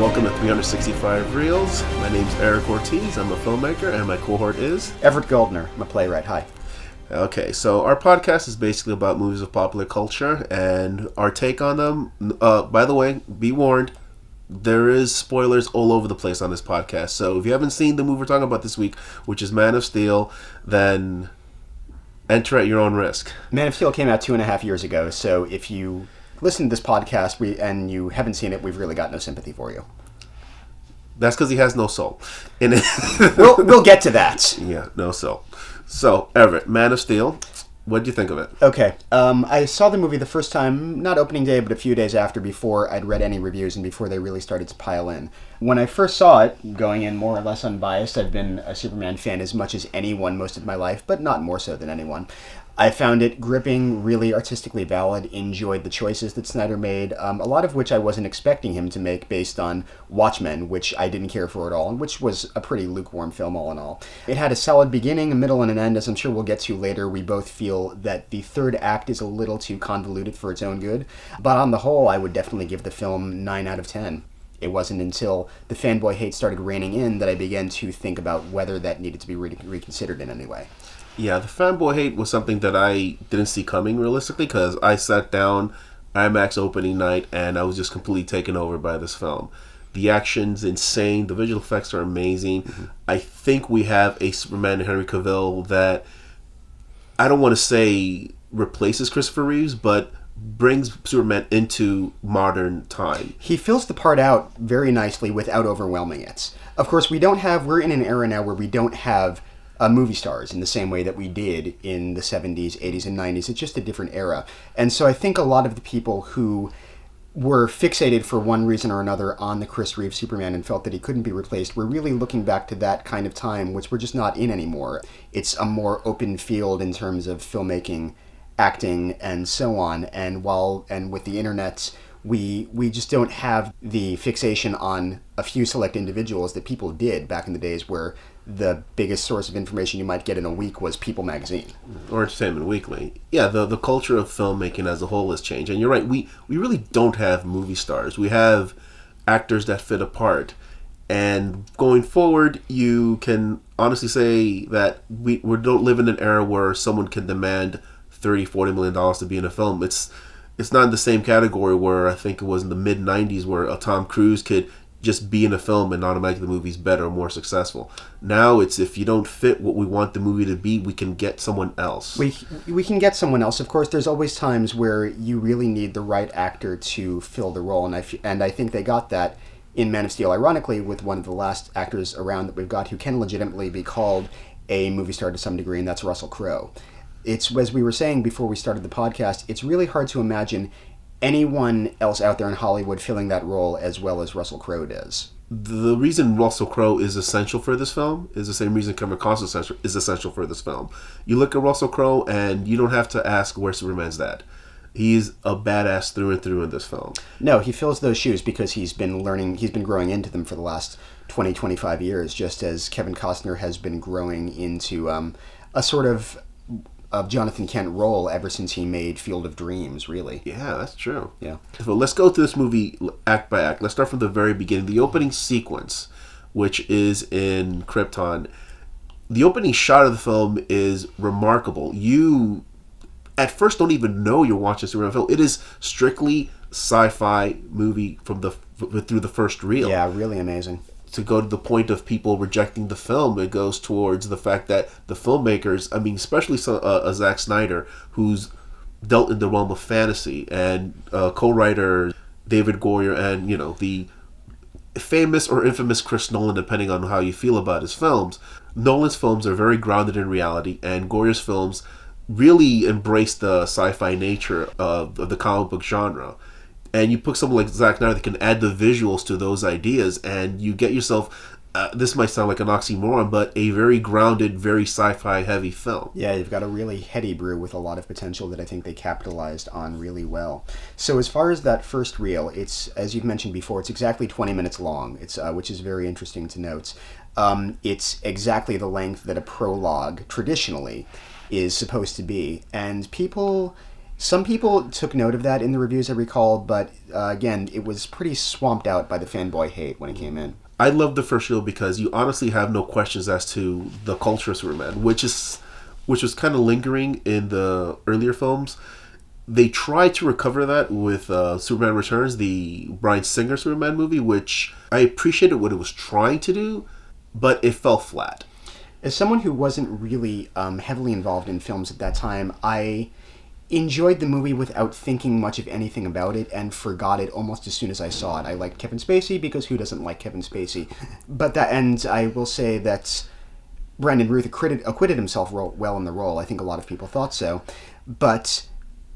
welcome to 365 Reelz. My name's Eric Ortiz. I'm a filmmaker, and my cohort is Everett Goldner. I'm a playwright. Hi. Okay, so our podcast is basically about movies of popular culture and our take on them. By the way, be warned, there is spoilers all over the place on this podcast. So if you haven't seen the movie we're talking about this week, which is Man of Steel, then enter at your own risk. Man of Steel came out 2.5 years ago, so if you listen to this podcast and you haven't seen it, we've really got no sympathy for you. That's because he has no soul. In it. We'll get to that. Yeah, no soul. So, Everett, Man of Steel, what did you think of it? Okay. I saw the movie the first time, not opening day, but a few days after, before I'd read any reviews and before they really started to pile in. When I first saw it, going in more or less unbiased, I've been a Superman fan as much as anyone most of my life, but not more so than anyone. I found it gripping, really artistically valid, enjoyed the choices that Snyder made, a lot of which I wasn't expecting him to make based on Watchmen, which I didn't care for at all, and which was a pretty lukewarm film all in all. It had a solid beginning, a middle, and an end. As I'm sure we'll get to later, we both feel that the third act is a little too convoluted for its own good, but on the whole, I would definitely give the film 9 out of 10. It wasn't until the fanboy hate started raining in that I began to think about whether that needed to be reconsidered in any way. Yeah, the fanboy hate was something that I didn't see coming realistically, because I sat down IMAX opening night and I was just completely taken over by this film. The action's insane. The visual effects are amazing. Mm-hmm. I think we have a Superman in Henry Cavill that, I don't want to say replaces Christopher Reeves, but brings Superman into modern time. He fills the part out very nicely without overwhelming it. Of course, we're in an era now where we don't have movie stars in the same way that we did in the 70s, 80s, and 90s. It's just a different era. And so I think a lot of the people who were fixated for one reason or another on the Chris Reeve Superman and felt that he couldn't be replaced were really looking back to that kind of time, which we're just not in anymore. It's a more open field in terms of filmmaking, acting, and so on. And with the internet, we just don't have the fixation on a few select individuals that people did back in the days where the biggest source of information you might get in a week was People magazine. Or Entertainment Weekly. Yeah, the culture of filmmaking as a whole has changed. And you're right, we really don't have movie stars. We have actors that fit a part. And going forward, you can honestly say that we don't live in an era where someone can demand $30-40 million to be in a film. It's not in the same category where I think it was in the mid-90s where a Tom Cruise could just be in a film and automatically the movie's better or more successful. Now it's, if you don't fit what we want the movie to be, we can get someone else. We can get someone else. Of course, there's always times where you really need the right actor to fill the role, and I think they got that in Man of Steel, ironically, with one of the last actors around that we've got who can legitimately be called a movie star to some degree, and that's Russell Crowe. It's, as we were saying before we started the podcast, it's really hard to imagine anyone else out there in Hollywood filling that role as well as Russell Crowe does. The reason Russell Crowe is essential for this film is the same reason Kevin Costner is essential for this film. You look at Russell Crowe and you don't have to ask where Superman's at. He's a badass through and through in this film. No, he fills those shoes because he's been growing into them for the last 20-25 years, just as Kevin Costner has been growing into a sort of Jonathan Kent role ever since he made Field of Dreams, really. Yeah, that's true. Yeah. So let's go through this movie act by act. Let's start from the very beginning. The opening sequence, which is in Krypton. The opening shot of the film is remarkable. You, at first, don't even know you're watching a Superman film. It is strictly sci-fi movie through the first reel. Yeah, really amazing. To go to the point of people rejecting the film, it goes towards the fact that the filmmakers, I mean, especially Zack Snyder, who's dealt in the realm of fantasy, and co-writer David Goyer, and the famous or infamous Chris Nolan, depending on how you feel about his films. Nolan's films are very grounded in reality, and Goyer's films really embrace the sci-fi nature of the comic book genre. And you put someone like Zack Snyder that can add the visuals to those ideas, and you get yourself, this might sound like an oxymoron, but a very grounded, very sci-fi heavy film. Yeah, you've got a really heady brew with a lot of potential that I think they capitalized on really well. So as far as that first reel, it's, as you've mentioned before, it's exactly 20 minutes long, which is very interesting to note. It's exactly the length that a prologue, traditionally, is supposed to be. And people Some people took note of that in the reviews, I recall, but again, it was pretty swamped out by the fanboy hate when it came in. I love the first Shield because you honestly have no questions as to the culture of Superman, which was kind of lingering in the earlier films. They tried to recover that with Superman Returns, the Bryan Singer Superman movie, which I appreciated what it was trying to do, but it fell flat. As someone who wasn't really heavily involved in films at that time, I enjoyed the movie without thinking much of anything about it and forgot it almost as soon as I saw it. I liked Kevin Spacey because who doesn't like Kevin Spacey? And I will say that Brandon Routh acquitted himself well in the role. I think a lot of people thought so. But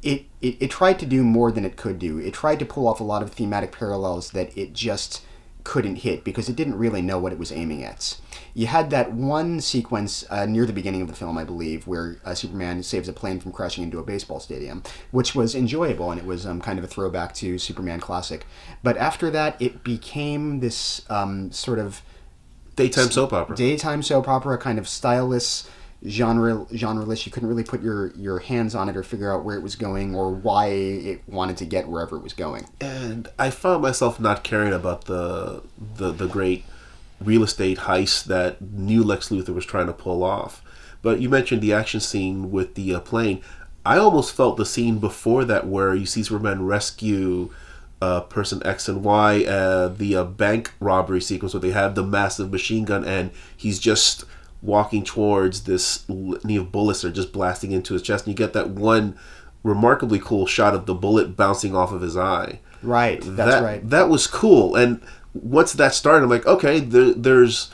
it tried to do more than it could do. It tried to pull off a lot of thematic parallels that it just couldn't hit because it didn't really know what it was aiming at. You had that one sequence near the beginning of the film, I believe, where Superman saves a plane from crashing into a baseball stadium, which was enjoyable, and it was kind of a throwback to Superman classic. But after that, it became this sort of Daytime soap opera. Daytime soap opera, kind of styleless, genreless. You couldn't really put your hands on it or figure out where it was going or why it wanted to get wherever it was going. And I found myself not caring about the great real estate heist that new Lex Luthor was trying to pull off. But you mentioned the action scene with the plane. I almost felt the scene before that where you see Superman rescue person X and Y, the bank robbery sequence where they have the massive machine gun and he's just walking towards this litany of bullets that are just blasting into his chest, and you get that one remarkably cool shot of the bullet bouncing off of his eye. Right, that's right. That was cool, and once that started, I'm like, okay, there's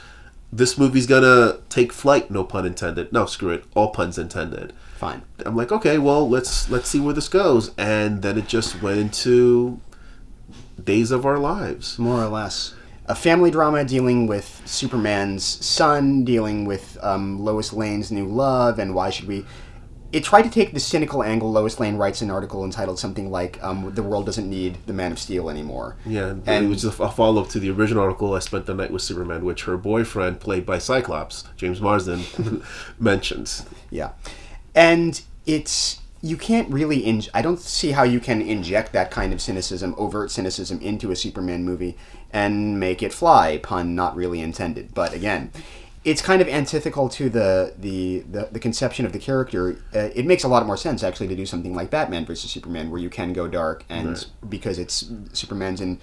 this movie's gonna take flight. No pun intended. No, screw it. All puns intended. Fine. I'm like, okay, well, let's see where this goes, and then it just went into Days of Our Lives, more or less. A family drama dealing with Superman's son, dealing with Lois Lane's new love, and why should we... It tried to take the cynical angle. Lois Lane writes an article entitled something like, the world doesn't need the Man of Steel anymore. Yeah, and it was a follow-up to the original article, I Spent the Night with Superman, which her boyfriend, played by Cyclops, James Marsden, mentions. Yeah. And it's... You can't really... I don't see how you can inject that kind of cynicism, overt cynicism, into a Superman movie and make it fly, pun not really intended. But again, it's kind of antithetical to the conception of the character. It makes a lot more sense, actually, to do something like Batman versus Superman, where you can go dark, and right. Because it's Superman's in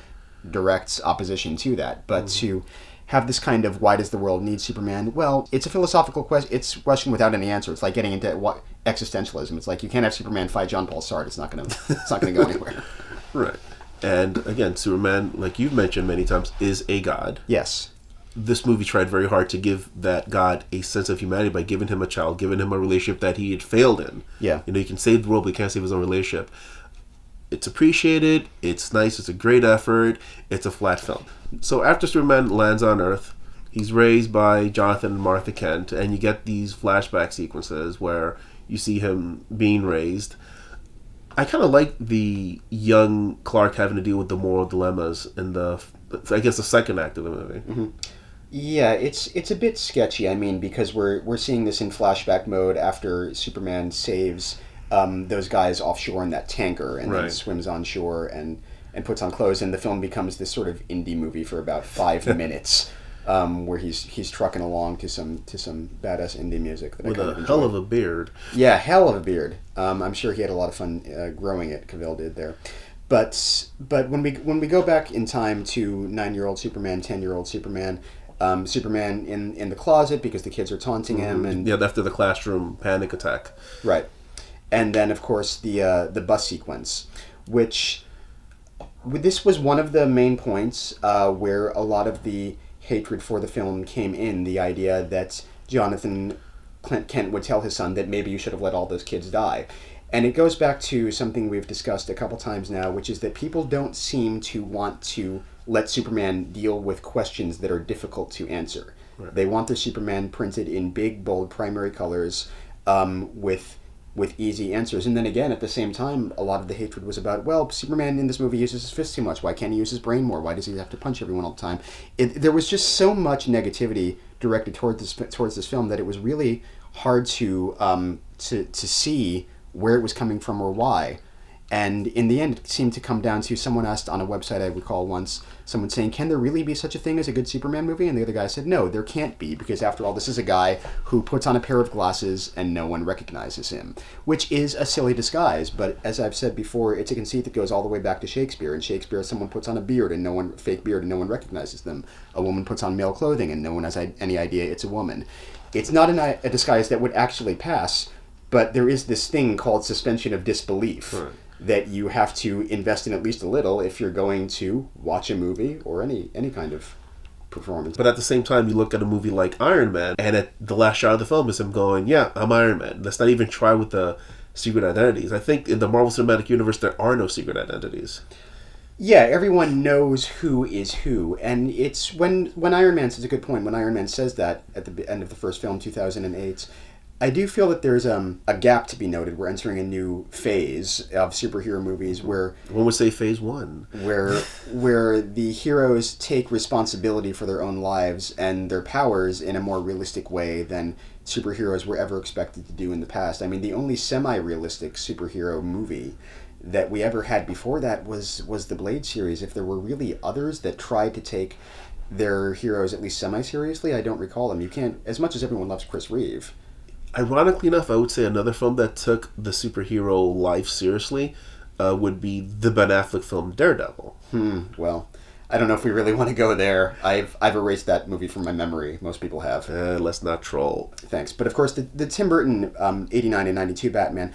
direct opposition to that. But to have this kind of, why does the world need Superman? Well, it's a philosophical question. It's a question without any answer. It's like getting into existentialism. It's like you can't have Superman fight Jean-Paul Sartre. It's not gonna go anywhere. Right. And again, Superman, like you've mentioned many times, is a god. Yes. This movie tried very hard to give that god a sense of humanity by giving him a child, giving him a relationship that he had failed in. Yeah. You know, he can save the world, but he can't save his own relationship. It's appreciated. It's nice. It's a great effort. It's a flat film. So after Superman lands on Earth, he's raised by Jonathan and Martha Kent, and you get these flashback sequences where you see him being raised. I kind of like the young Clark having to deal with the moral dilemmas in the second act of the movie. Mm-hmm. Yeah, it's a bit sketchy. I mean, because we're seeing this in flashback mode after Superman saves those guys offshore in that tanker and then swims on shore and puts on clothes, and the film becomes this sort of indie movie for about 5 minutes. Where he's trucking along to some badass indie music that with I kind of a enjoy. hell of a beard. Yeah, hell of a beard. I'm sure he had a lot of fun growing it. Cavill did there. But when we go back in time to 9-year-old Superman, 10-year-old Superman, Superman in the closet because the kids are taunting him, and after the classroom panic attack. Right, and then of course the bus sequence, which this was one of the main points where a lot of the hatred for the film came in, the idea that Jonathan Kent would tell his son that maybe you should have let all those kids die. And it goes back to something we've discussed a couple times now, which is that people don't seem to want to let Superman deal with questions that are difficult to answer. Right. They want their Superman printed in big, bold, primary colors with easy answers. And then again, at the same time, a lot of the hatred was about, well, Superman in this movie uses his fists too much. Why can't he use his brain more? Why does he have to punch everyone all the time? There was just so much negativity directed towards this film that it was really hard to see where it was coming from or why. And in the end, it seemed to come down to, someone asked on a website I recall once, someone saying, can there really be such a thing as a good Superman movie? And the other guy said, no, there can't be, because after all, this is a guy who puts on a pair of glasses and no one recognizes him, which is a silly disguise. But as I've said before, it's a conceit that goes all the way back to Shakespeare. In Shakespeare, someone puts on a beard and fake beard, and no one recognizes them. A woman puts on male clothing and no one has any idea it's a woman. It's not a disguise that would actually pass, but there is this thing called suspension of disbelief. Right. That you have to invest in at least a little if you're going to watch a movie or any kind of performance. But at the same time, you look at a movie like Iron Man, and at the last shot of the film is him going, yeah, I'm Iron Man. Let's not even try with the secret identities. I think in the Marvel Cinematic Universe, there are no secret identities. Yeah, everyone knows who is who. And it's when Iron Man says a good point, when Iron Man says that at the end of the first film, 2008, I do feel that there's a gap to be noted. We're entering a new phase of superhero movies where... One would say phase one. Where the heroes take responsibility for their own lives and their powers in a more realistic way than superheroes were ever expected to do in the past. I mean, the only semi-realistic superhero movie that we ever had before that was the Blade series. If there were really others that tried to take their heroes at least semi-seriously, I don't recall them. You can't... As much as everyone loves Chris Reeve... Ironically enough, I would say another film that took the superhero life seriously would be the Ben Affleck film Daredevil. Well, I don't know if we really want to go there. I've erased that movie from my memory. Most people have. Let's not troll. Thanks. But of course, the Tim Burton 89 and 92 Batman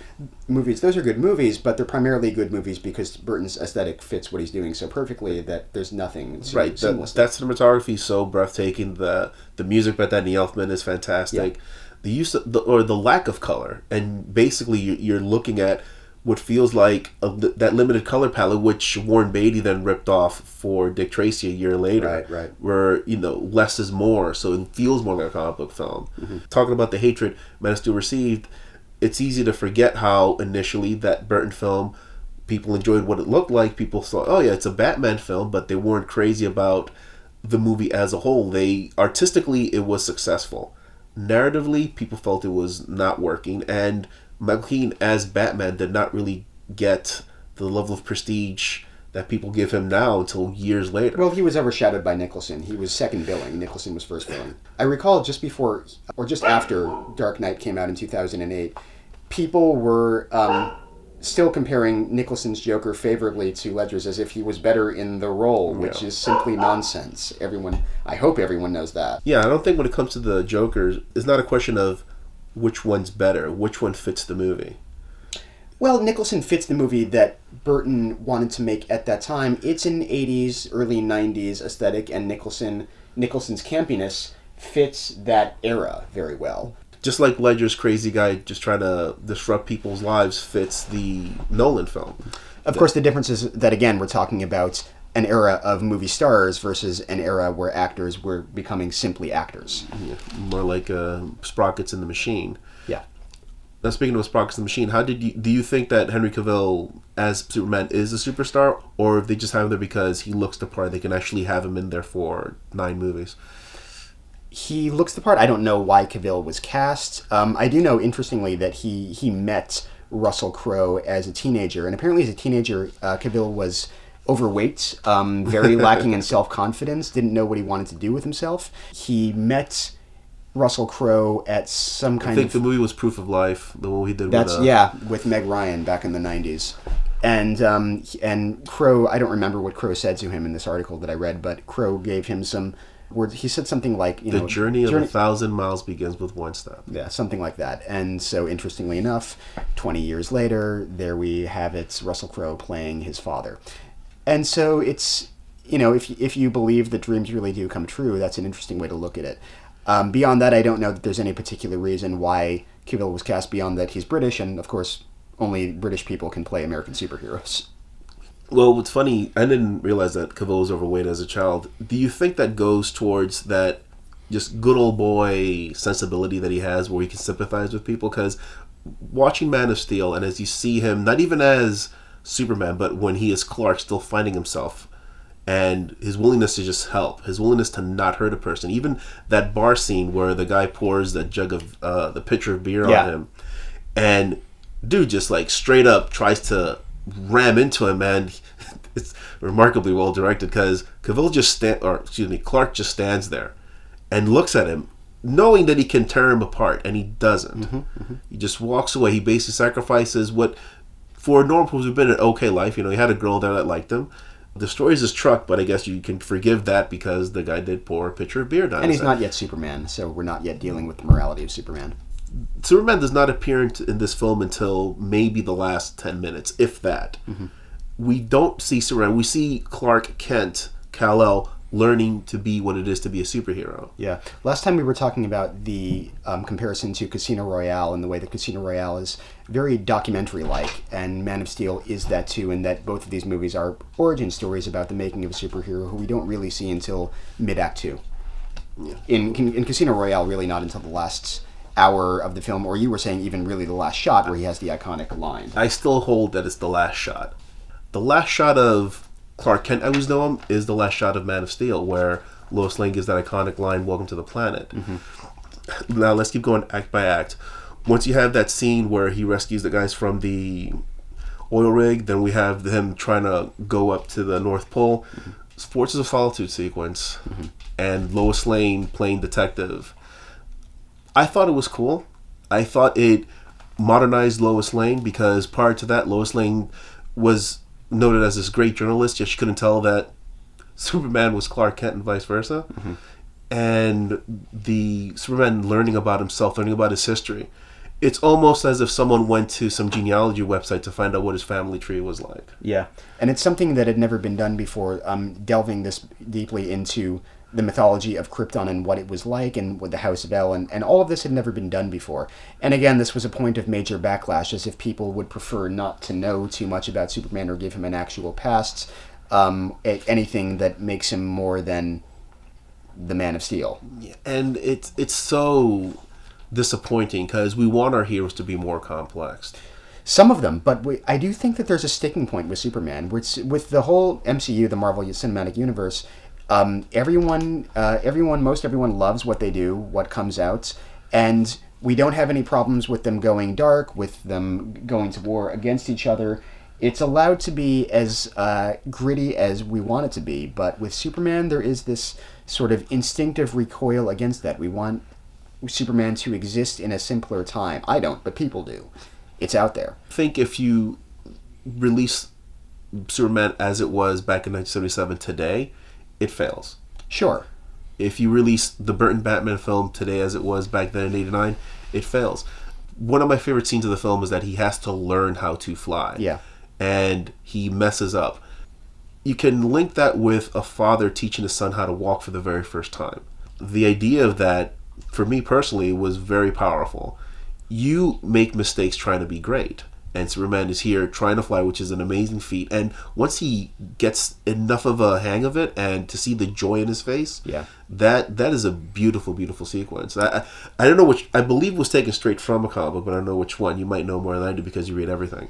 movies, those are good movies, but they're primarily good movies because Burton's aesthetic fits what he's doing so perfectly that there's nothing right. That cinematography is so breathtaking. The music by Danny Elfman is fantastic. Yeah. The use of the lack of color, and basically you're looking at what feels like that limited color palette, which Warren Beatty then ripped off for Dick Tracy a year later. Right. Where less is more, so it feels more like a comic book film. Mm-hmm. Talking about the hatred Man of Steel received, it's easy to forget how initially that Burton film, people enjoyed what it looked like. People thought, oh yeah, it's a Batman film, but they weren't crazy about the movie as a whole. Artistically, it was successful. Narratively, people felt it was not working, and Michael Keaton as Batman did not really get the level of prestige that people give him now until years later. Well, he was overshadowed by Nicholson. He was second billing. Nicholson was first billing. I recall just before, or just after Dark Knight came out in 2008, people were still comparing Nicholson's Joker favorably to Ledger's as if he was better in the role, which is simply nonsense. I hope everyone knows that. Yeah, I don't think when it comes to the Jokers, it's not a question of which one's better, which one fits the movie. Well, Nicholson fits the movie that Burton wanted to make at that time. It's an 80s, early 90s aesthetic, and Nicholson's campiness fits that era very well. Just like Ledger's crazy guy just trying to disrupt people's lives fits the Nolan film. Of course, the difference is that, again, we're talking about an era of movie stars versus an era where actors were becoming simply actors. Yeah, more like Sprockets in the Machine. Yeah. Now, speaking of Sprockets in the Machine, do you think that Henry Cavill as Superman is a superstar, or if they just have him there because he looks the part, they can actually have him in there for 9 movies? He looks the part. I don't know why Cavill was cast. I do know, interestingly, that he met Russell Crowe as a teenager, and apparently as a teenager, Cavill was overweight, very lacking in self-confidence, didn't know what he wanted to do with himself. He met Russell Crowe at some kind of... I think the movie was Proof of Life, the one he did with Meg Ryan back in the 90s. And Crowe, I don't remember what Crowe said to him in this article that I read, but Crowe gave him some words. He said something like, the journey of 1,000 miles begins with one step. Yeah, something like that. And so, interestingly enough, 20 years later, there we have it's Russell Crowe playing his father. And so it's, if you believe that dreams really do come true, that's an interesting way to look at it. Beyond that, I don't know that there's any particular reason why Cavill was cast beyond that he's British, and of course, only British people can play American superheroes. Well, what's funny, I didn't realize that Cavill was overweight as a child. Do you think that goes towards that just good old boy sensibility that he has where he can sympathize with people? Because watching Man of Steel, and as you see him, not even as Superman, but when he is Clark, still finding himself, and his willingness to just help, his willingness to not hurt a person. Even that bar scene where the guy pours that jug of the pitcher of beer on him, and dude just like straight up tries to ram into him, and it's remarkably well directed because Clark just stands there and looks at him, knowing that he can tear him apart, and he doesn't. He just walks away. He basically sacrifices what, for a normal person who's been an okay life, he had a girl there that liked him, destroys his truck, but I guess you can forgive that because the guy did pour a pitcher of beer down And his he's head. not yet Superman, so we're not yet dealing with the morality of Superman. Superman does not appear in this film until maybe the last 10 minutes, if that. We don't see Superman. We see Clark Kent, Kal-El, learning to be what it is to be a superhero. Yeah. Last time we were talking about the comparison to Casino Royale and the way that Casino Royale is very documentary-like, and Man of Steel is that too, and that both of these movies are origin stories about the making of a superhero who we don't really see until mid-act 2. Yeah. In Casino Royale, really not until the last hour of the film, or you were saying even really the last shot where he has the iconic line. I still hold that it's the last shot. The last shot of Clark Kent, I always know him, is the last shot of Man of Steel, where Lois Lane gives that iconic line, "Welcome to the planet." Now let's keep going act by act. Once you have that scene where he rescues the guys from the oil rig, then we have him trying to go up to the North Pole. Forces of Solitude sequence, and Lois Lane playing detective. I thought it was cool. I thought it modernized Lois Lane, because prior to that, Lois Lane was noted as this great journalist, yet she couldn't tell that Superman was Clark Kent and vice versa. And the Superman learning about himself, learning about his history, it's almost as if someone went to some genealogy website to find out what his family tree was like. Yeah, and it's something that had never been done before, delving this deeply into the mythology of Krypton and what it was like, and with the House of El, and all of this had never been done before. And again, this was a point of major backlash, as if people would prefer not to know too much about Superman or give him an actual past, anything that makes him more than the Man of Steel. Yeah, and it's so disappointing, because we want our heroes to be more complex. Some of them, but I do think that there's a sticking point with Superman, with the whole MCU, the Marvel Cinematic Universe. Everyone loves what they do, what comes out, and we don't have any problems with them going dark, with them going to war against each other. It's allowed to be as gritty as we want it to be, but with Superman, there is this sort of instinctive recoil against that. We want Superman to exist in a simpler time. I don't, but people do. It's out there. I think if you release Superman as it was back in 1977 today, it fails. Sure. If you release the Burton Batman film today as it was back then in 89, it fails. One of my favorite scenes of the film is that he has to learn how to fly. Yeah. And he messes up. You can link that with a father teaching his son how to walk for the very first time. The idea of that, for me personally, was very powerful. You make mistakes trying to be great, and Superman is here trying to fly, which is an amazing feat. And once he gets enough of a hang of it, and to see the joy in his face, yeah, that is a beautiful, beautiful sequence. I don't know which, I believe was taken straight from a comic book, but I don't know which one. You might know more than I do because you read everything.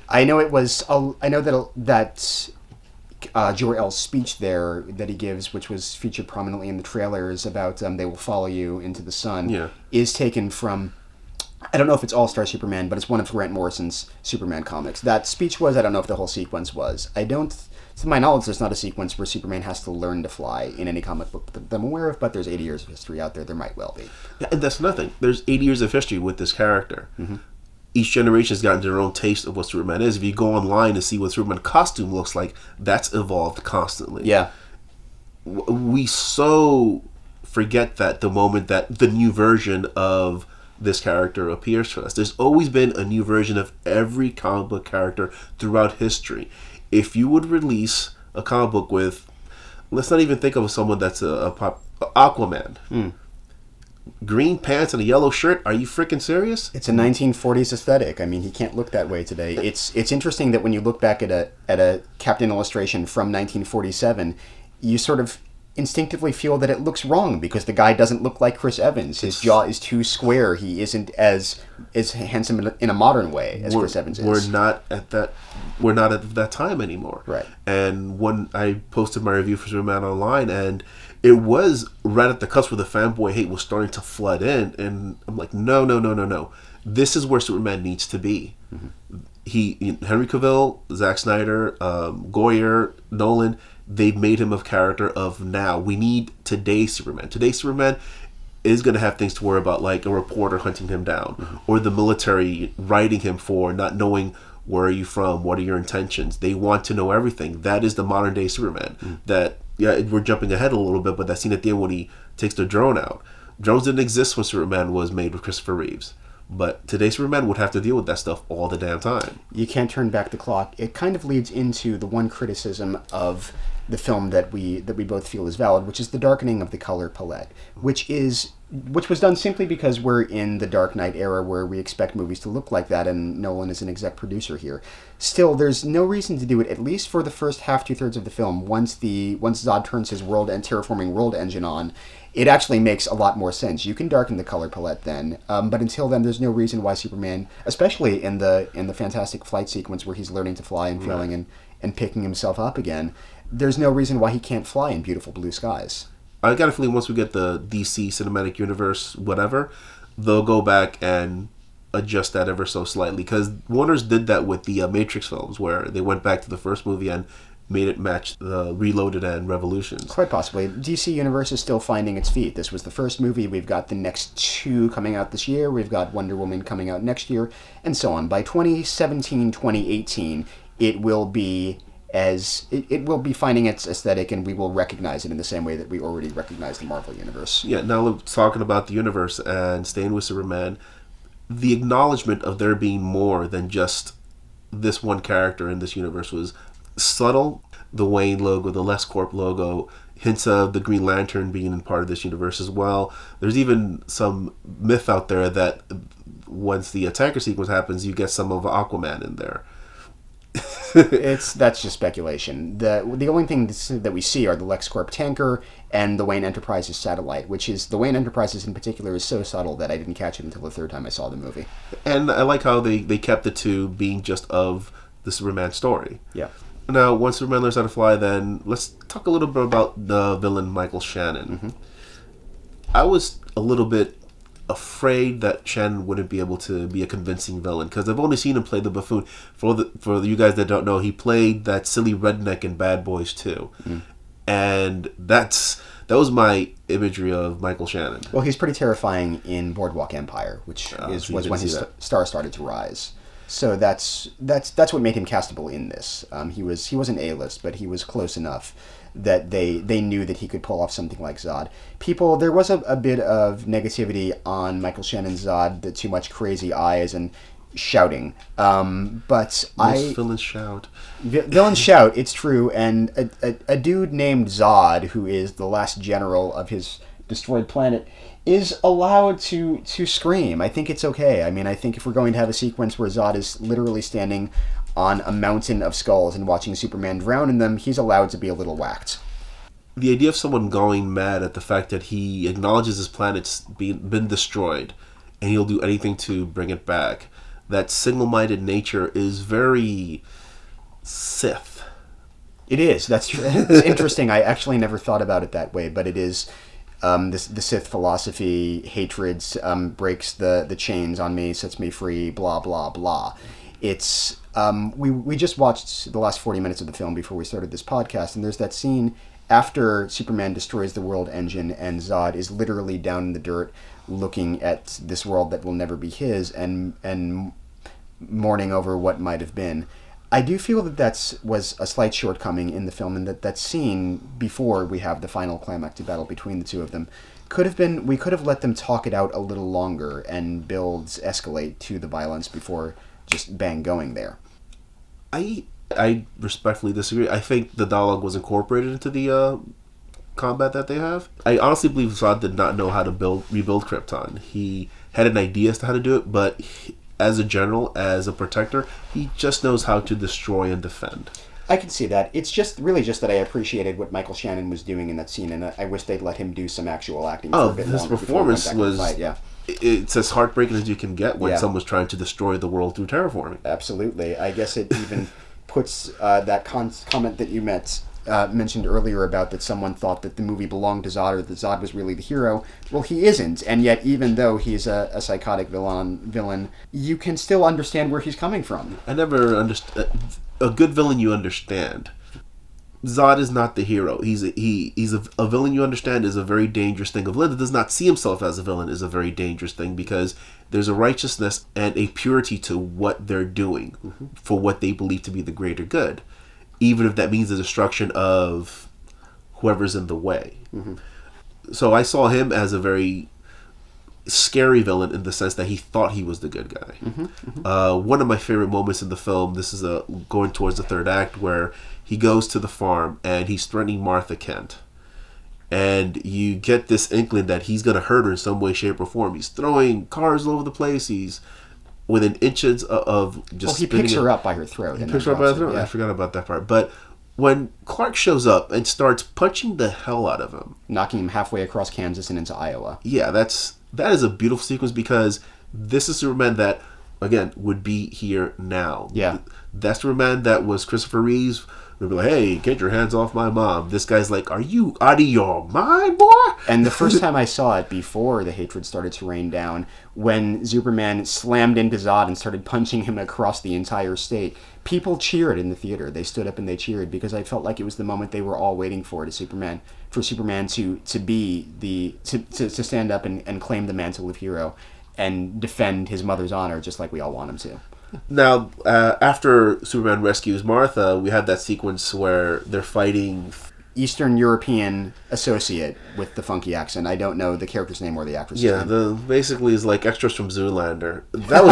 I know it was. I know that Jor-El's speech there that he gives, which was featured prominently in the trailers about they will follow you into the sun, Yeah. is taken from. I don't know if it's All-Star Superman, but it's one of Grant Morrison's Superman comics. That speech was. I don't know if the whole sequence was. I don't. To my knowledge, there's not a sequence where Superman has to learn to fly in any comic book that I'm aware of, but there's 80 years of history out there. There might well be. Yeah, and that's nothing. There's 80 years of history with this character. Mm-hmm. Each generation has gotten their own taste of what Superman is. If you go online and see what Superman costume looks like, that's evolved constantly. Yeah. We so forget that the moment that the new version of this character appears to us. There's always been a new version of every comic book character throughout history. If you would release a comic book with, let's not even think of someone that's a Aquaman. Green pants and a yellow shirt? Are you freaking serious? It's a 1940s aesthetic. I mean, he can't look that way today. It's interesting that when you look back at a Captain illustration from 1947, you sort of instinctively feel that it looks wrong because the guy doesn't look like Chris Evans. His jaw is too square. He isn't as handsome in a modern way as Chris Evans is. We're not at that time anymore. Right. And when I posted my review for Superman online, and it was right at the cusp where the fanboy hate was starting to flood in, and I'm like, no. this is where Superman needs to be. Henry Cavill, Zack Snyder, Goyer, Nolan, they've made him a character of now. We need today's Superman. Today's Superman is going to have things to worry about, like a reporter hunting him down, or the military writing him for not knowing where are you from, what are your intentions. They want to know everything. That is the modern day Superman. That, yeah, we're jumping ahead a little bit, but that scene at the end when he takes the drone out. Drones didn't exist when Superman was made with Christopher Reeves. But today's Superman would have to deal with that stuff all the damn time. You can't turn back the clock. It kind of leads into the one criticism of the film that we both feel is valid, which is the darkening of the color palette, which was done simply because we're in the Dark Knight era where we expect movies to look like that, and Nolan is an exec producer here. Still, there's no reason to do it, at least for the first half, 2/3 of the film. Once Zod turns his world and terraforming world engine on, it actually makes a lot more sense. You can darken the color palette then, but until then, there's no reason why Superman, especially in the fantastic flight sequence where he's learning to fly and failing and picking himself up again, there's no reason why he can't fly in beautiful blue skies. I got a feeling once we get the DC Cinematic Universe, whatever, they'll go back and adjust that ever so slightly. Because Warner's did that with the Matrix films, where they went back to the first movie and made it match the Reloaded and Revolutions. Quite possibly. DC Universe is still finding its feet. This was the first movie. We've got the next 2 coming out this year. We've got Wonder Woman coming out next year, and so on. By 2017, 2018, it will be finding its aesthetic, and we will recognize it in the same way that we already recognize the Marvel Universe. Yeah, now talking about the universe and staying with Superman, the acknowledgement of there being more than just this one character in this universe was subtle. The Wayne logo, the LexCorp logo, hints of the Green Lantern being in part of this universe as well. There's even some myth out there that once the tanker sequence happens, you get some of Aquaman in there. That's just speculation. The only thing that we see are the LexCorp tanker and the Wayne Enterprises satellite, which is, the Wayne Enterprises in particular is so subtle that I didn't catch it until the third time I saw the movie. And I like how they kept it to being just of the Superman story. Yeah. Now, once Superman learns how to fly, then let's talk a little bit about the villain Michael Shannon. I was a little bit afraid that Shannon wouldn't be able to be a convincing villain, because I've only seen him play the buffoon. For you guys that don't know, he played that silly redneck in Bad Boys 2. And that was my imagery of Michael Shannon. Well, he's pretty terrifying in Boardwalk Empire, which was when his star started to rise. So that's what made him castable in this. He wasn't A-list, but he was close enough that they knew that he could pull off something like Zod. There was a bit of negativity on Michael Shannon's Zod, the too much crazy eyes and shouting. But villains shout. Villains shout, it's true. And a dude named Zod, who is the last general of his destroyed planet, is allowed to scream. I think it's okay. I mean, I think if we're going to have a sequence where Zod is literally standing on a mountain of skulls and watching Superman drown in them, he's allowed to be a little whacked. The idea of someone going mad at the fact that he acknowledges his planet's been destroyed and he'll do anything to bring it back, that single-minded nature is very Sith. It is. That's true. It's interesting. I actually never thought about it that way, but it is. The Sith philosophy, hatred breaks the chains on me, sets me free, blah, blah, blah. It's we just watched the last 40 minutes of the film before we started this podcast, and there's that scene after Superman destroys the world engine and Zod is literally down in the dirt looking at this world that will never be his and mourning over what might have been. I do feel that was a slight shortcoming in the film, and that scene before we have the final climactic battle between the two of them we could have let them talk it out a little longer and builds escalate to the violence before just bang going there. I respectfully disagree. I think the dialogue was incorporated into the combat that they have. I honestly believe Zod did not know how to rebuild Krypton. He had an idea as to how to do it, but as a general, as a protector, he just knows how to destroy and defend. I can see that. It's just that I appreciated what Michael Shannon was doing in that scene, and I wish they'd let him do some actual acting for a bit longer. His performance was... Yeah. It's as heartbreaking as you can get when someone's trying to destroy the world through terraforming. Absolutely. I guess it even puts that comment that you met mentioned earlier about that someone thought that the movie belonged to Zod or that Zod was really the hero. Well, he isn't, and yet even though he's a psychotic villain, you can still understand where he's coming from. I never understood a good villain you understand. Zod is not the hero. He's a villain you understand is a very dangerous thing. A villain that does not see himself as a villain is a very dangerous thing because there's a righteousness and a purity to what they're doing for what they believe to be the greater good, even if that means the destruction of whoever's in the way. So I saw him as a very scary villain in the sense that he thought he was the good guy. One of my favorite moments in the film, this is going towards the third act, where he goes to the farm and he's threatening Martha Kent. And you get this inkling that he's going to hurt her in some way, shape, or form. He's throwing cars all over the place. He's within inches of just. Well, he picks her up by her throat. He picks her up by her throat. Yeah. I forgot about that part. But when Clark shows up and starts punching the hell out of him, knocking him halfway across Kansas and into Iowa. Yeah, that is a beautiful sequence because this is Superman that, again, would be here now. Yeah. That's Superman that was Christopher Reeves. They'd be like, hey, get your hands off my mom. This guy's like, are you out of your mind, boy? And the first time I saw it, before the hatred started to rain down, when Superman slammed into Zod and started punching him across the entire state, people cheered in the theater. They stood up and they cheered because I felt like it was the moment they were all waiting for Superman to be to stand up and claim the mantle of hero and defend his mother's honor just like we all want him to. Now, after Superman rescues Martha, we have that sequence where they're fighting Eastern European associate with the funky accent. I don't know the character's name or the actress' name. Yeah, basically is like extras from Zoolander. That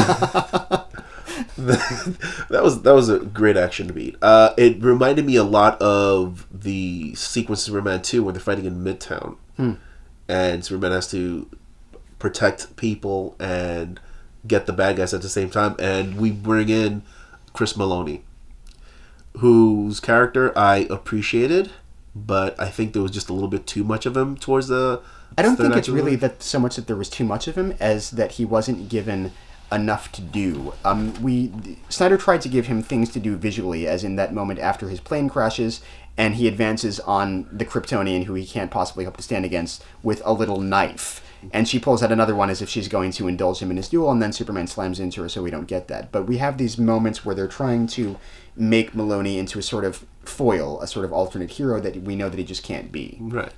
was that was a great action beat. It reminded me a lot of the sequence of Superman 2 where they're fighting in Midtown, and Superman has to protect people and get the bad guys at the same time, and we bring in Chris Maloney, whose character I appreciated, but I think there was just a little bit too much of him towards the. I don't think it's really that so much that there was too much of him as that he wasn't given enough to do. Snyder tried to give him things to do visually, as in that moment after his plane crashes and he advances on the Kryptonian who he can't possibly hope to stand against with a little knife. And she pulls out another one as if she's going to indulge him in his duel, and then Superman slams into her, so we don't get that. But we have these moments where they're trying to make Maloney into a sort of foil, a sort of alternate hero that we know that he just can't be. Right.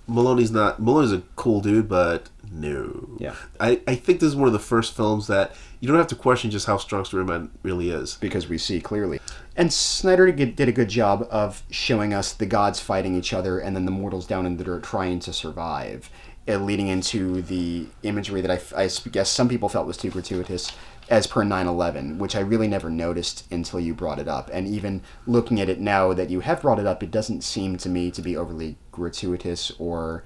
Maloney's a cool dude, but no. Yeah. I think this is one of the first films that you don't have to question just how strong Superman really is. Because we see clearly. And Snyder did a good job of showing us the gods fighting each other and then the mortals down in the dirt trying to survive. Leading into the imagery that I guess some people felt was too gratuitous as per 9/11, which I really never noticed until you brought it up. And even looking at it now that you have brought it up, it doesn't seem to me to be overly gratuitous or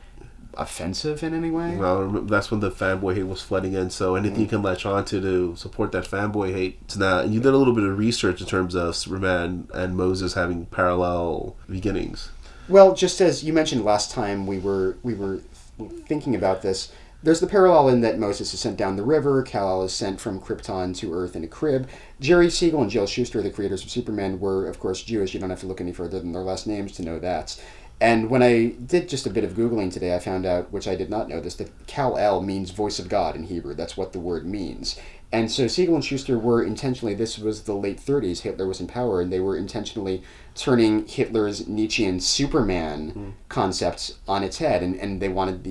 offensive in any way. Well, that's when the fanboy hate was flooding in, so anything you can latch on to support that fanboy hate, it's not. And you did a little bit of research in terms of Superman and Moses having parallel beginnings. Well, just as you mentioned last time we were thinking about this, there's the parallel in that Moses is sent down the river, Kal-El is sent from Krypton to Earth in a crib. Jerry Siegel and Joel Shuster, the creators of Superman, were, of course, Jewish. You don't have to look any further than their last names to know that. And when I did just a bit of Googling today, I found out, which I did not know this, that Kal-El means voice of God in Hebrew. That's what the word means. And so Siegel and Shuster were intentionally, this was the late 30s, Hitler was in power, and they were intentionally turning Hitler's Nietzschean Superman concepts on its head, and they wanted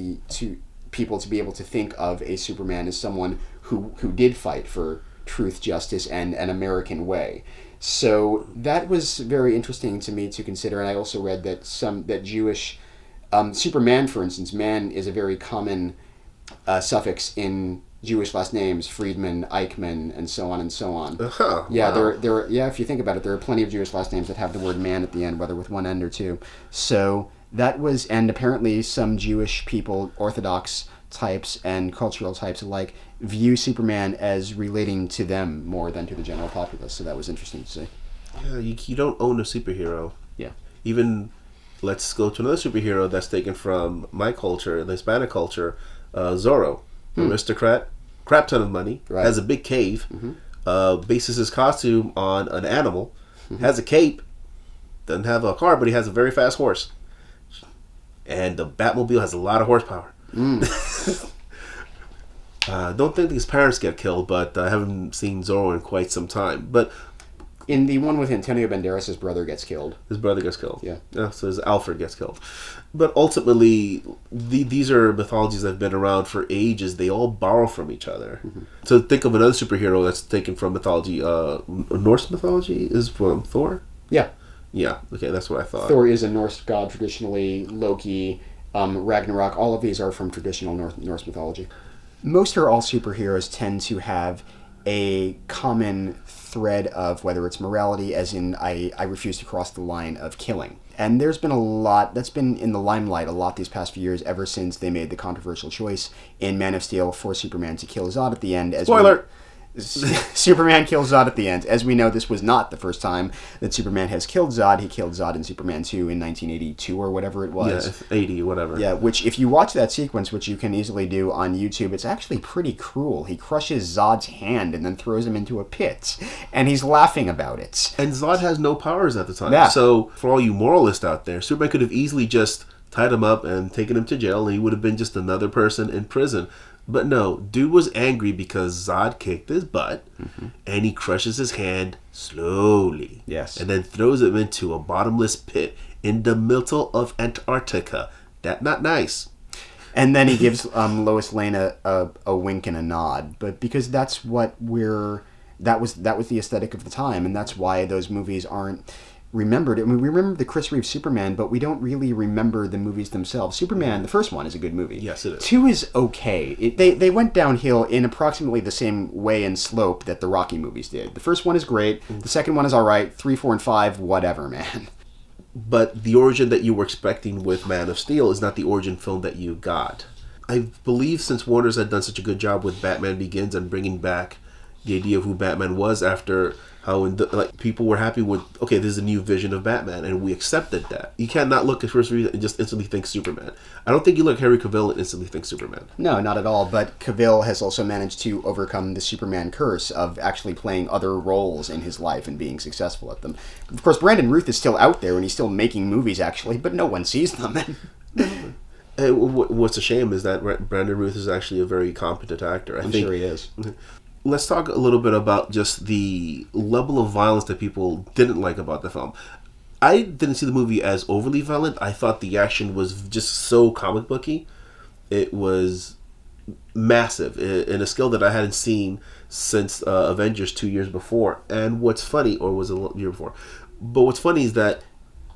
people to be able to think of a Superman as someone who did fight for truth, justice, and an American way. So that was very interesting to me to consider, and I also read that Jewish Superman, for instance, man is a very common suffix in Jewish last names, Friedman, Eichmann, and so on and so on. Yeah, wow. there. Yeah, if you think about it, there are plenty of Jewish last names that have the word man at the end, whether with one end or two. So that was, and apparently some Jewish people, Orthodox types and cultural types alike, view Superman as relating to them more than to the general populace. So that was interesting to see. Yeah, you don't own a superhero. Yeah. Even, let's go to another superhero that's taken from my culture, the Hispanic culture, Zorro. Aristocrat, crap ton of money, right. Has a big cave, bases his costume on an animal, has a cape, doesn't have a car, but he has a very fast horse. And the Batmobile has a lot of horsepower. Don't think his parents get killed, but I haven't seen Zorro in quite some time. But in the one with Antonio Banderas, his brother gets killed. His brother gets killed. Yeah. So his Alfred gets killed. But ultimately, these are mythologies that have been around for ages. They all borrow from each other. So think of another superhero that's taken from mythology. Norse mythology is from Thor? Yeah. Yeah, okay, that's what I thought. Thor is a Norse god traditionally. Loki, Ragnarok, all of these are from traditional Norse mythology. Most or all superheroes tend to have a common thread of whether it's morality, as in I refuse to cross the line of killing. And there's been a lot that's been in the limelight a lot these past few years, ever since they made the controversial choice in Man of Steel for Superman to kill Zod at the end. Spoiler! Superman kills Zod at the end. As we know, this was not the first time that Superman has killed Zod. He killed Zod in Superman 2 in 1982 or whatever it was. Yeah, 80, whatever. Yeah, which if you watch that sequence, which you can easily do on YouTube, it's actually pretty cruel. He crushes Zod's hand and then throws him into a pit. And he's laughing about it. And Zod has no powers at the time. Yeah. So, for all you moralists out there, Superman could have easily just tied him up and taken him to jail, and he would have been just another person in prison. But no, dude was angry because Zod kicked his butt, and he crushes his hand slowly. Yes. And then throws him into a bottomless pit in the middle of Antarctica. That not nice. And then he gives Lois Lane a wink and a nod, but because that's what that was the aesthetic of the time, and that's why those movies aren't remembered. I mean, we remember the Chris Reeve Superman, but we don't really remember the movies themselves. Superman, the first one, is a good movie. Yes, it is. 2 is okay. They went downhill in approximately the same way and slope that the Rocky movies did. The first one is great. The second one is all right. 3, 4, and 5, whatever, man. But the origin that you were expecting with Man of Steel is not the origin film that you got. I believe since Warner's had done such a good job with Batman Begins and bringing back the idea of who Batman was after how people were happy with, okay, this is a new vision of Batman, and we accepted that. You cannot look at Chris Reeve and just instantly think Superman. I don't think you look at Henry Cavill and instantly think Superman. No, not at all. But Cavill has also managed to overcome the Superman curse of actually playing other roles in his life and being successful at them. Of course, Brandon Routh is still out there, and he's still making movies, actually, but no one sees them. What's a shame is that Brandon Routh is actually a very competent actor. I'm sure he is. Let's talk a little bit about just the level of violence that people didn't like about the film. I didn't see the movie as overly violent. I thought the action was just so comic booky. It was massive in a scale that I hadn't seen since Avengers 2 years before. And what's funny, or was it a year before? But what's funny is that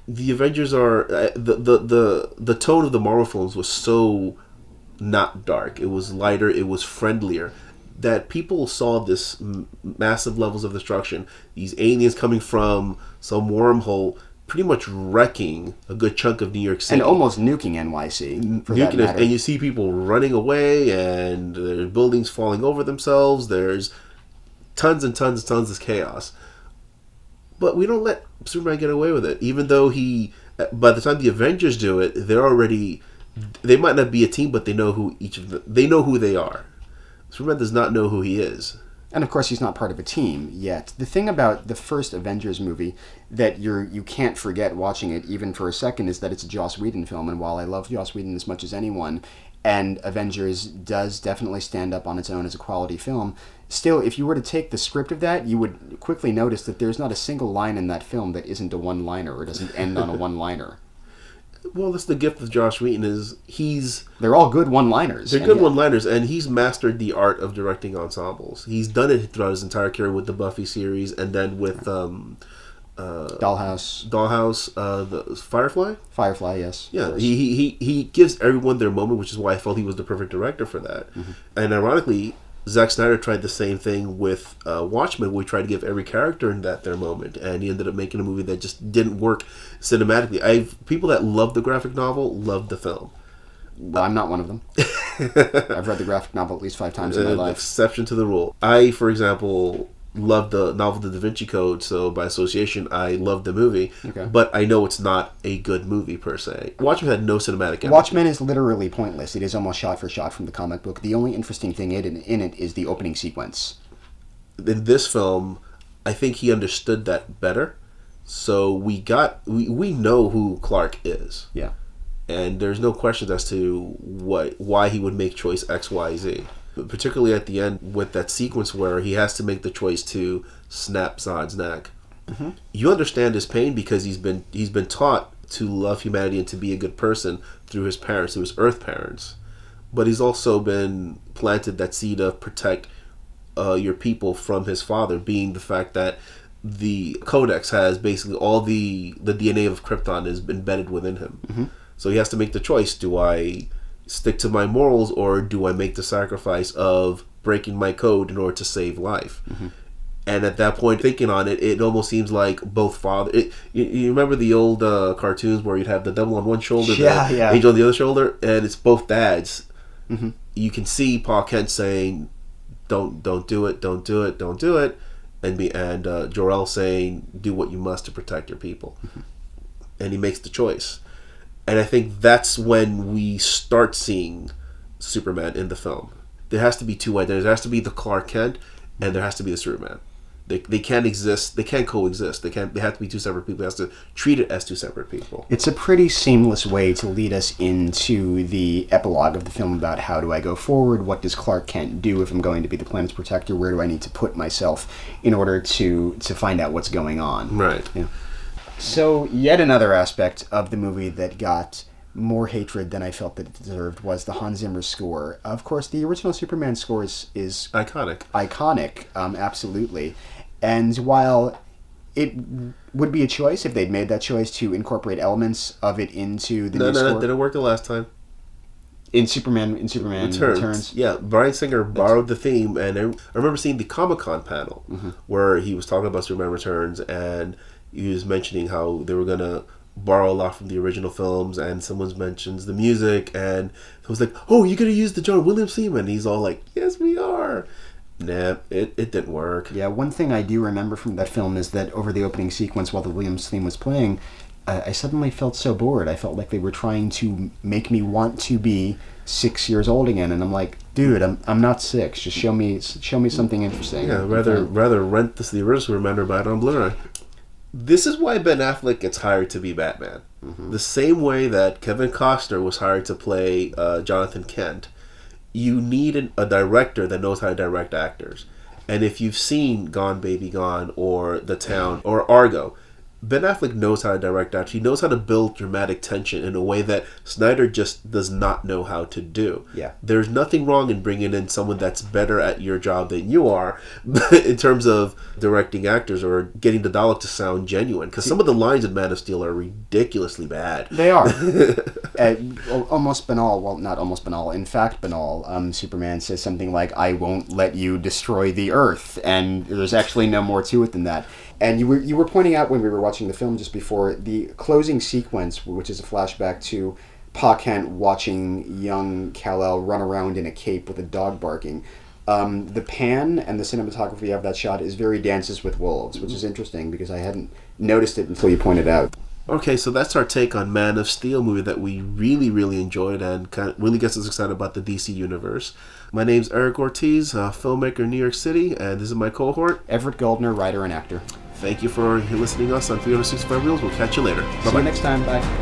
the Avengers are the tone of the Marvel films was so not dark. It was lighter. It was friendlier. That people saw this massive levels of destruction, these aliens coming from some wormhole, pretty much wrecking a good chunk of New York City. And almost nuking NYC, for that matter. And you see people running away, and there's buildings falling over themselves. There's tons and tons and tons of chaos. But we don't let Superman get away with it. Even though by the time the Avengers do it, they might not be a team, but they know who they know who they are. Superman does not know who he is. And of course, he's not part of a team yet. The thing about the first Avengers movie that you can't forget watching it, even for a second, is that it's a Joss Whedon film. And while I love Joss Whedon as much as anyone, and Avengers does definitely stand up on its own as a quality film, still, if you were to take the script of that, you would quickly notice that there's not a single line in that film that isn't a one-liner or doesn't end on a one-liner. Well, that's the gift of Joss Whedon is they're all good one-liners. They're good one-liners, and he's mastered the art of directing ensembles. He's done it throughout his entire career with the Buffy series, and then with Dollhouse, the Firefly, yes. Yeah, he gives everyone their moment, which is why I felt he was the perfect director for that. Mm-hmm. And ironically, Zack Snyder tried the same thing with Watchmen, where he tried to give every character in that their moment, and he ended up making a movie that just didn't work cinematically. People that loved the graphic novel loved the film. I'm not one of them. I've read the graphic novel at least 5 times in my life. Exception to the rule. I, for example, loved the novel The Da Vinci Code, so by association, I loved the movie. Okay. But I know it's not a good movie per se. Watchmen had no cinematic energy. Watchmen is literally pointless. It is almost shot for shot from the comic book. The only interesting thing in it is the opening sequence. In this film, I think he understood that better, So we know who Clark is, Yeah. and there's no question as to why he would make choice X, Y, Z. But particularly at the end with that sequence where he has to make the choice to snap Zod's neck. Mm-hmm. You understand his pain because he's been taught to love humanity and to be a good person through his parents, through his Earth parents. But he's also been planted that seed of protect your people from his father, being the fact that the Codex has basically all the DNA of Krypton is embedded within him. Mm-hmm. So he has to make the choice: do I stick to my morals, or do I make the sacrifice of breaking my code in order to save life? Mm-hmm. And at that point, thinking on it, it almost seems like both father. You remember the old cartoons where you'd have the devil on one shoulder, the angel on the other shoulder, and it's both dads. Mm-hmm. You can see Paul Kent saying, "Don't do it, don't do it, don't do it," and Jor-El saying, "Do what you must to protect your people." Mm-hmm. And he makes the choice. And I think that's when we start seeing Superman in the film. There has to be two identities. There has to be the Clark Kent, and there has to be the Superman. They can't exist. They can't coexist. They have to be two separate people. It has to treat it as two separate people. It's a pretty seamless way to lead us into the epilogue of the film about how do I go forward? What does Clark Kent do if I'm going to be the planet's protector? Where do I need to put myself in order to find out what's going on? Right. Yeah. So yet another aspect of the movie that got more hatred than I felt that it deserved was the Hans Zimmer score. Of course, the original Superman score is iconic. Absolutely. And while it would be a choice if they'd made that choice to incorporate elements of it into the new score. No, didn't work the last time. In Superman Returns. Yeah, Bryan Singer borrowed the theme, and I remember seeing the Comic-Con panel where he was talking about Superman Returns, and he was mentioning how they were going to borrow a lot from the original films, and someone mentions the music, and it was like, "Oh, you're going to use the John Williams theme?" And he's all like, "Yes, we are." Nah, it didn't work. Yeah, one thing I do remember from that film is that over the opening sequence while the Williams theme was playing, I suddenly felt so bored. I felt like they were trying to make me want to be 6 years old again, and I'm like, dude, I'm not 6. Just show me something interesting. Yeah, rather rent the original Superman or buy it on Blu-ray. This is why Ben Affleck gets hired to be Batman. Mm-hmm. The same way that Kevin Costner was hired to play Jonathan Kent. You need a director that knows how to direct actors. And if you've seen Gone Baby Gone or The Town or Argo, Ben Affleck knows how to direct actors. He knows how to build dramatic tension in a way that Snyder just does not know how to do. Yeah. There's nothing wrong in bringing in someone that's better at your job than you are in terms of directing actors or getting the dialogue to sound genuine. Because some of the lines in Man of Steel are ridiculously bad. They are. Almost banal. Well, not almost banal. In fact, banal. Superman says something like, "I won't let you destroy the Earth." And there's actually no more to it than that. And you were pointing out when we were watching the film just before, the closing sequence, which is a flashback to Pa Kent watching young Kal-El run around in a cape with a dog barking. The pan and the cinematography of that shot is very Dances with Wolves, which is interesting because I hadn't noticed it until you pointed out. Okay, so that's our take on Man of Steel, movie that we really, really enjoyed and kind of really gets us excited about the DC universe. My name's Eric Ortiz, a filmmaker in New York City, and this is my cohort, Everett Goldner, writer and actor. Thank you for listening to us on 365 Reelz. We'll catch you later. Bye-bye. See you next time. Bye.